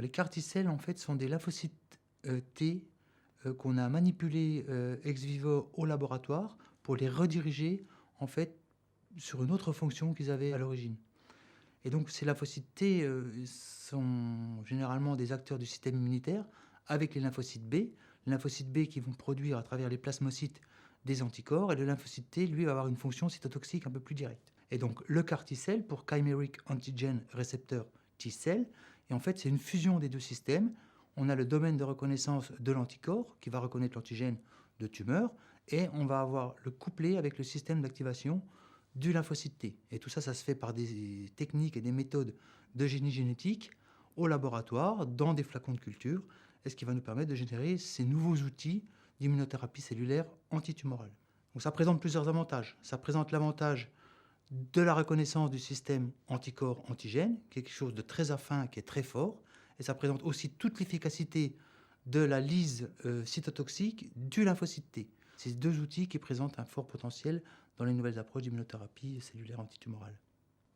les CAR T-cells, en fait, sont des lymphocytes T qu'on a manipulés ex vivo au laboratoire pour les rediriger, en fait, sur une autre fonction qu'ils avaient à l'origine. Et donc, ces lymphocytes T sont généralement des acteurs du système immunitaire avec les lymphocytes B. Les lymphocytes B qui vont produire à travers les plasmocytes des anticorps, et le lymphocyte T, lui, va avoir une fonction cytotoxique un peu plus directe. Et donc, le CAR T-cell, pour Chimeric Antigen Receptor T-cell, et en fait, c'est une fusion des deux systèmes. On a le domaine de reconnaissance de l'anticorps qui va reconnaître l'antigène de tumeur, et on va avoir le couplé avec le système d'activation du lymphocyte T. Et tout ça, ça se fait par des techniques et des méthodes de génie génétique au laboratoire, dans des flacons de culture, et ce qui va nous permettre de générer ces nouveaux outils d'immunothérapie cellulaire antitumorale. Donc ça présente plusieurs avantages. Ça présente l'avantage de la reconnaissance du système anticorps-antigène, qui est quelque chose de très affin, qui est très fort, et ça présente aussi toute l'efficacité de la lyse cytotoxique du lymphocyte T. Ces deux outils qui présentent un fort potentiel dans les nouvelles approches d'immunothérapie cellulaire antitumorale.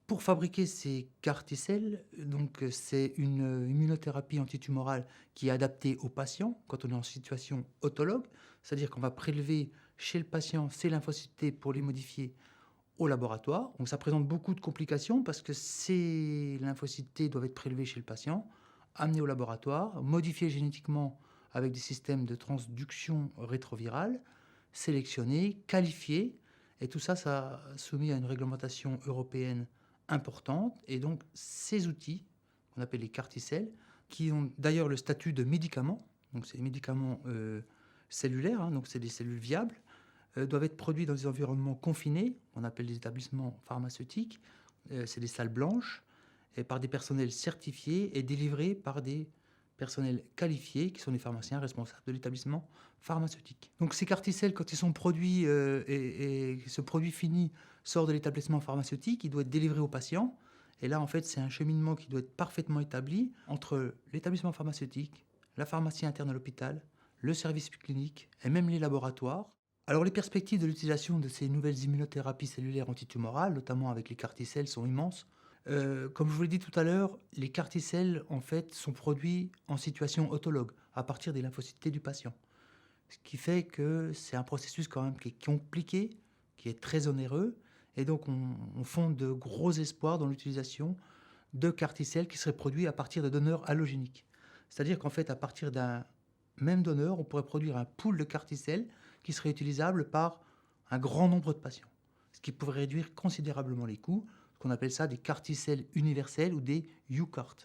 Pour fabriquer ces CAR T-cells, donc c'est une immunothérapie antitumorale qui est adaptée au patient quand on est en situation autologue, c'est-à-dire qu'on va prélever chez le patient ces lymphocytes T pour les modifier au laboratoire. Donc ça présente beaucoup de complications parce que ces lymphocytes T doivent être prélevés chez le patient, amenés au laboratoire, modifiés génétiquement avec des systèmes de transduction rétrovirale, sélectionnés, qualifiés, et tout ça, ça soumis à une réglementation européenne importante. Et donc ces outils, qu'on appelle les CAR T-cells, qui ont d'ailleurs le statut de médicaments, donc c'est des médicaments cellulaires, hein, donc c'est des cellules viables, doivent être produits dans des environnements confinés, on appelle des établissements pharmaceutiques, c'est des salles blanches, et par des personnels certifiés et délivrés par des personnels qualifiés, qui sont les pharmaciens responsables de l'établissement pharmaceutique. Donc ces CAR T-cells, quand ils sont produits et ce produit fini sort de l'établissement pharmaceutique, il doit être délivré au patient. Et là, en fait, c'est un cheminement qui doit être parfaitement établi entre l'établissement pharmaceutique, la pharmacie interne à l'hôpital, le service clinique et même les laboratoires. Alors les perspectives de l'utilisation de ces nouvelles immunothérapies cellulaires antitumorales, notamment avec les CAR T-cells, sont immenses. Comme je vous l'ai dit tout à l'heure, les CAR T-cells en fait, sont produits en situation autologue, à partir des lymphocytes T du patient. Ce qui fait que c'est un processus quand même qui est compliqué, qui est très onéreux, et donc on fonde de gros espoirs dans l'utilisation de CAR T-cells qui seraient produits à partir de donneurs allogéniques. C'est-à-dire qu'en fait, à partir d'un même donneur, on pourrait produire un pool de CAR T-cells qui serait utilisable par un grand nombre de patients, ce qui pourrait réduire considérablement les coûts, ce qu'on appelle ça des CAR T-cells universels ou des UCART.